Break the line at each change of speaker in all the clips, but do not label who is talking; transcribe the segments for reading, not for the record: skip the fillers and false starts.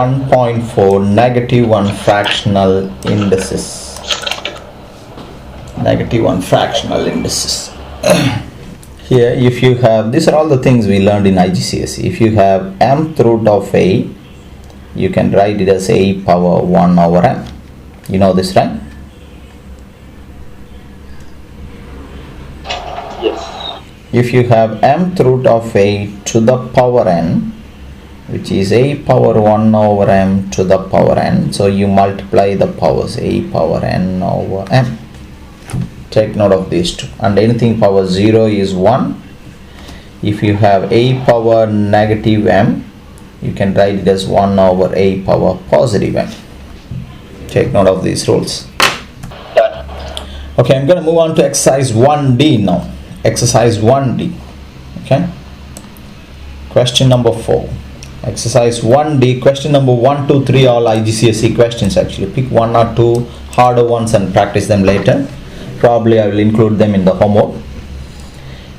1.4 negative 1 fractional indices. Negative 1 fractional indices. Here, if you have, these are all the things we learned in IGCSE. If you have mth root of a, you can write it as a power 1 over m. You know this, right?
Yes.
If you have mth root of a to the power n, which is a power 1 over m to the power n, so you multiply the powers, a power n over m. Take note of these two. And anything power 0 is 1. If you have a power negative m, you can write it as 1 over a power positive m. Take note of these rules. Okay, I'm going to move on to exercise 1D now. Exercise 1D. Okay. Question number 4. Exercise 1D, question number 1, 2, 3, all IGCSE questions actually. Pick 1 or 2 harder ones and practice them later. Probably I will include them in the homework.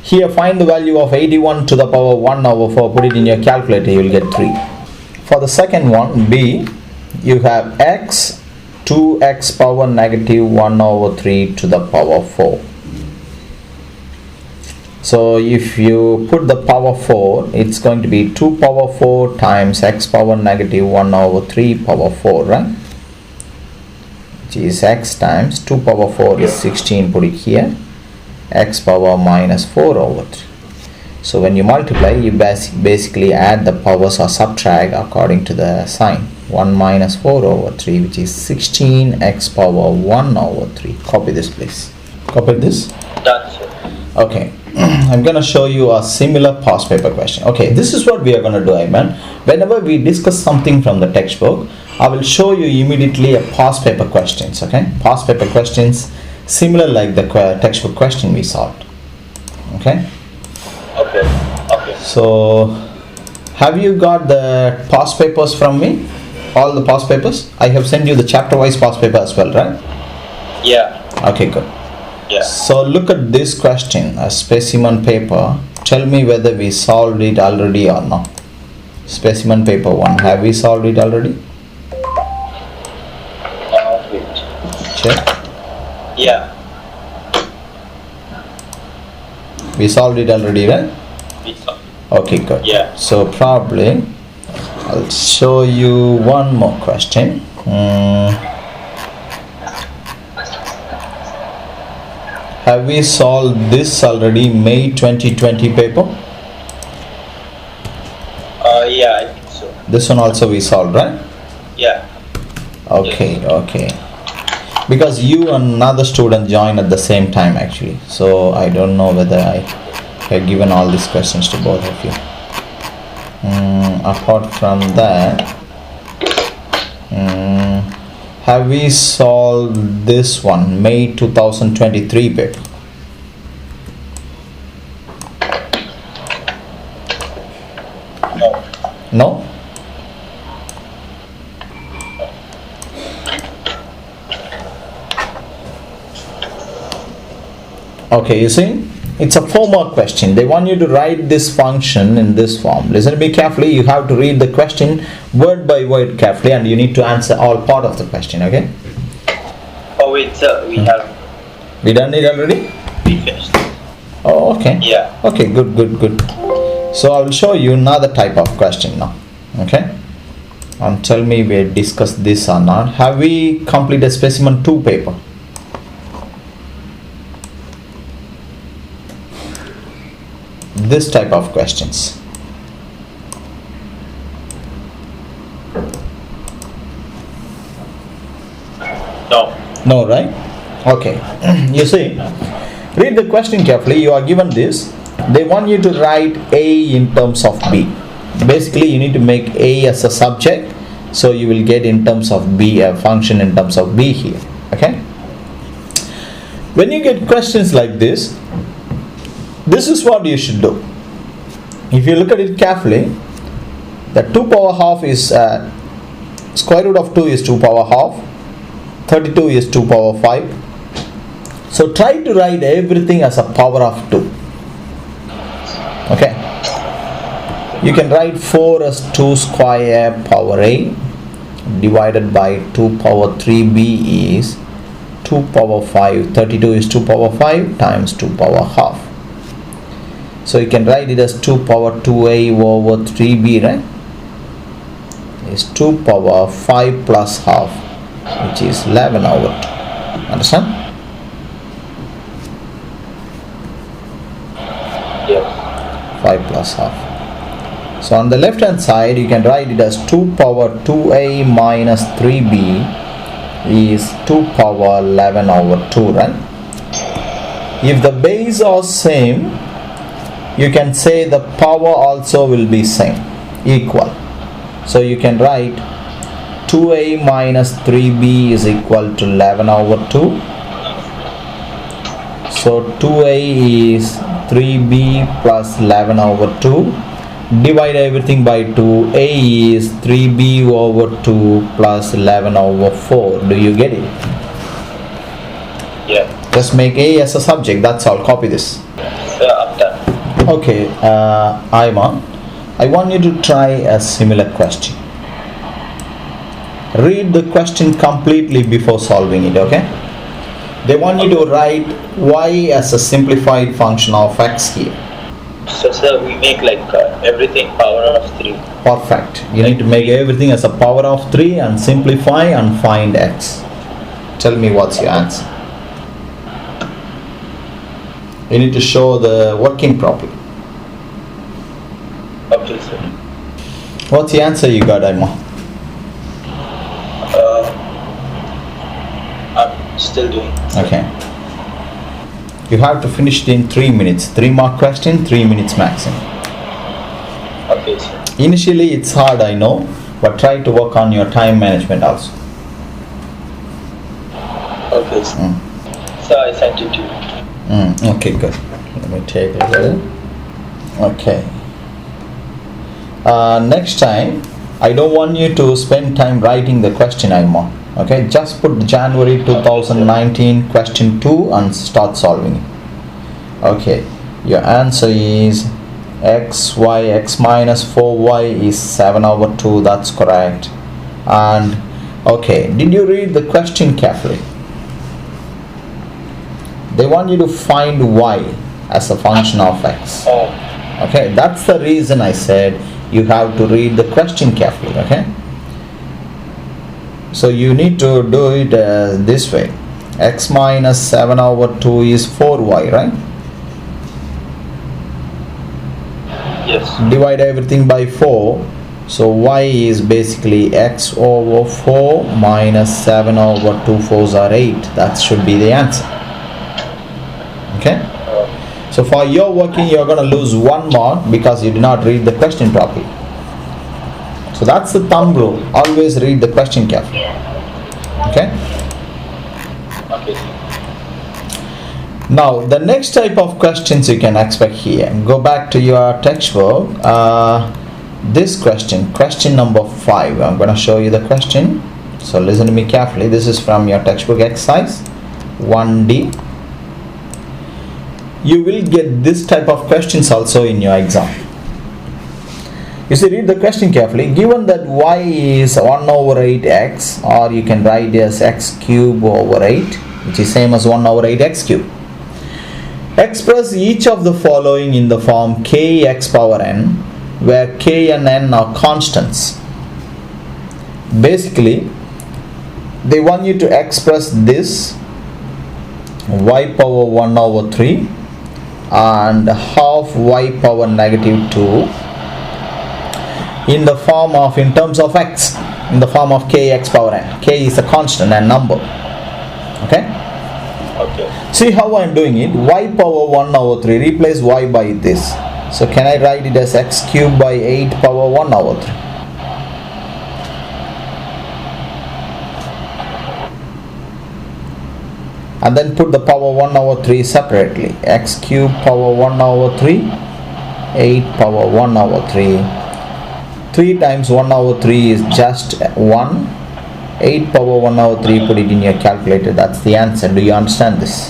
Here, find the value of 81 to the power 1 over 4. Put it in your calculator, you will get 3. For the second one, B, you have x, 2x power negative 1 over 3 to the power 4. So if you put the power 4, it's going to be 2 power 4 times x power negative 1 over 3 power 4, right? Which is x times 2 power 4 is 16, put it here, x power minus 4 over 3. So when you multiply, you basically add the powers or subtract according to the sign. 1 minus 4 over 3, which is 16 x power 1 over 3. Copy this, please. Copy this?
Done, sir.
Okay. I'm going to show you a similar past paper question. Okay, this is what we are going to do, Ayman. Whenever we discuss something from the textbook, I will show you immediately a past paper questions. Okay, past paper questions similar like the textbook question we solved. Okay.
Okay. Okay.
So, have you got the past papers from me? All the past papers? I have sent you the chapter-wise past paper as well, right?
Yeah.
Okay, good.
Yeah.
So look at this question, a specimen paper. Tell me whether we solved it already or not. Specimen paper 1. Have we solved it already?
Wait.
Check.
Yeah.
We solved it already, right?
We solved.
Okay, good.
Yeah.
So probably I'll show you one more question. Have we solved this already, May 2020 paper?
Yeah, I think so.
This one also we solved, right?
Yeah.
Okay,
Yes.
okay. Because you and another student joined at the same time actually. So I don't know whether I have given all these questions to both of you. Apart from that, have we solved this one, May 2023 paper?
No.
No? Okay, you see, it's a 4-mark question. They want you to write this function in this form. Listen to me carefully. You have to read the question word by word carefully, and you need to answer all part of the question. Okay?
Oh wait, sir.
We done it already?
We finished.
Oh, okay.
Yeah.
Okay, good, good, good. So I will show you another type of question now. Okay? And tell me we discussed this or not. Have we completed specimen 2 paper? This type of questions.
No.
No, right? Okay. You see, read the question carefully. You are given this. They want you to write A in terms of B. Basically, you need to make A as a subject. So you will get in terms of B, a function in terms of B here. Okay? When you get questions like this is what you should do. If you look at it carefully, the 2 power half is square root of 2 is 2 power half, 32 is 2 power 5. So try to write everything as a power of 2. Okay, you can write 4 as 2 square power a, divided by 2 power 3b is 2 power 5. 32 is 2 power 5 times 2 power half. So you can write it as 2 power 2a over 3b, right? Is 2 power 5 plus half, which is 11 over 2. Understand?
Yes.
5 plus half. So on the left hand side you can write it as 2 power 2a minus 3b is 2 power 11 over 2, right? If the base are same, you can say the power also will be same, equal. So you can write 2a minus 3b is equal to 11 over 2. So 2a is 3b plus 11 over 2. Divide everything by 2. A is 3b over 2 plus 11 over 4. Do you get it?
Yeah.
Just make A as a subject. That's all. Copy this.
So I'm done.
Okay, Iman, I want you to try a similar question. Read the question completely before solving it, okay? They want you to write y as a simplified function of x here.
So sir, we make like everything power of 3.
Perfect. You need to make everything as a power of 3 and simplify and find x. Tell me what's your answer. You need to show the working properly.
Okay sir.
What's the answer you got, Iman?
I'm still doing.
Okay. You have to finish it in 3 minutes. 3 mark question, 3 minutes maximum.
Okay sir.
Initially it's hard, I know, but try to work on your time management also.
Okay sir. So I sent it to you.
Okay, good. Let me take a look. Okay. Next time, I don't want you to spend time writing the question anymore. Okay, just put January 2019 question 2 and start solving it. Okay, your answer is x minus 4y is 7 over 2. That's correct. And okay, did you read the question carefully? They want you to find y as a function of x.
Oh.
Okay, that's the reason I said you have to read the question carefully. Okay, so you need to do it this way. X minus 7 over 2 is 4y, right?
Yes.
Divide everything by 4. So y is basically x over 4 minus 7 over 2 4s are 8. That should be the answer. Okay, so for your working you're going to lose 1 mark because you did not read the question properly. So that's the thumb rule. Always read the question carefully. Okay.
Okay.
Now the next type of questions you can expect here. Go back to your textbook. This question number 5. I'm going to show you the question. So listen to me carefully. This is from your textbook exercise 1D. You will get this type of questions also in your exam. You see, read the question carefully. Given that y is 1 over 8x, or you can write as x cube over 8, which is same as 1 over 8x cube. Express each of the following in the form kx power n, where k and n are constants. Basically, they want you to express this y power 1 over 3 and half y power negative 2 in the form of, in terms of x, in the form of kx power n. K is a constant and number. Okay.
Okay.
See how I am doing it. Y power 1 over 3, replace y by this. So can I write it as x cube by 8 power 1 over 3? And then put the power 1 over 3 separately. X cube power 1 over 3, 8 power 1 over 3. 3 times 1 over 3 is just 1. 8 power 1 over 3, put it in your calculator. That's the answer. Do you understand this?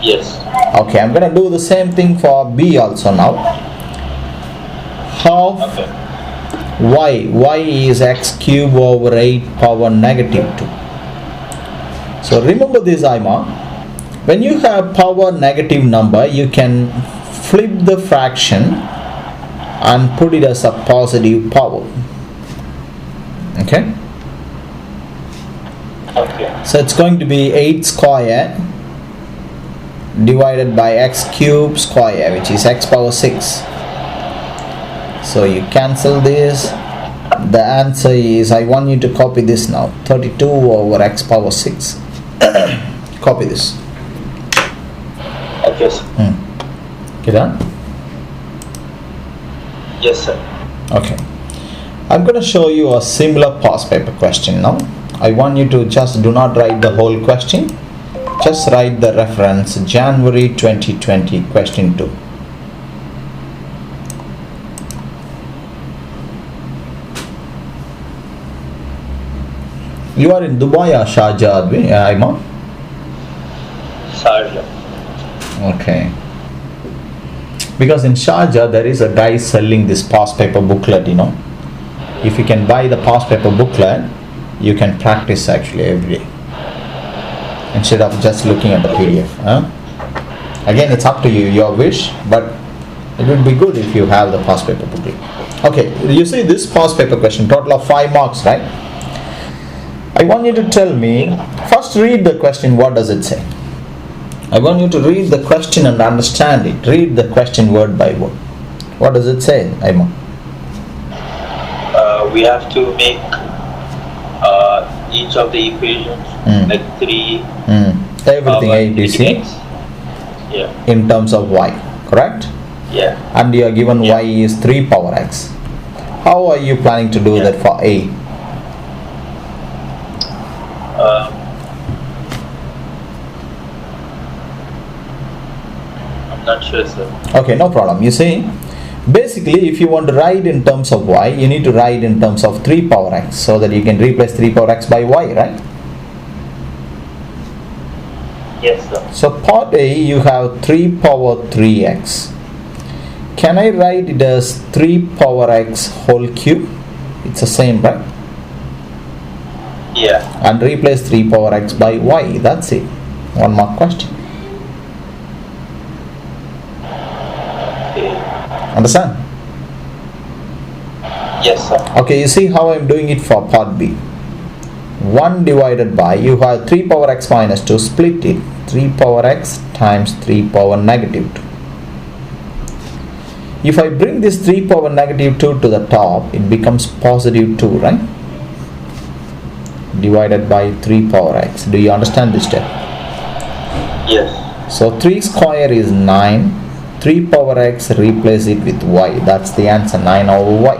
Yes.
Okay, I'm going to do the same thing for B also now. Half
Okay.
y is x cube over 8 power negative 2. So remember this, Ima. When you have power negative number, you can flip the fraction and put it as a positive power. Okay?
Okay.
So it's going to be 8 square divided by x cube square, which is x power 6. So you cancel this. The answer is, I want you to copy this now, 32 over x power 6. Copy this.
Okay, sir.
Okay, done?
Yes, sir.
Okay. I'm going to show you a similar past paper question now. I want you to just do not write the whole question. Just write the reference January 2020 question 2. You are in Dubai or Sharjah, Ayman?
Sharjah.
Okay. Because in Sharjah there is a guy selling this past paper booklet, you know. If you can buy the past paper booklet, you can practice actually every day, instead of just looking at the PDF. Again, it's up to you, your wish, but it would be good if you have the past paper booklet. Okay, you see this past paper question, total of 5 marks, right? I want you to tell me, first read the question, what does it say? I want you to read the question and understand it. Read the question word by word. What does it say, Ayman?
We have to make each of the equations like 3
everything A, B, C
yeah,
in terms of y, correct?
yeah.
And you are given y is 3 power x. How are you planning to do that for A?
I'm not sure, sir.
Okay, no problem. You see, basically if you want to write in terms of y, you need to write in terms of 3 power x, so that you can replace 3 power x by y, right?
Yes, sir.
So part A, you have 3 power 3x. Can I write it as 3 power x whole cube? It's the same, right?
Yeah.
And replace 3 power x by y. That's it. One more question.
Okay.
Understand?
Yes, sir.
Okay, you see how I'm doing it for part B. 1 divided by, you have 3 power x minus 2, split it. 3 power x times 3 power negative 2. If I bring this 3 power negative 2 to the top, it becomes positive 2, right? Divided by 3 power x. Do you understand this step?
Yes.
So 3 square is 9. 3 power x, replace it with y. That's the answer, 9 over y.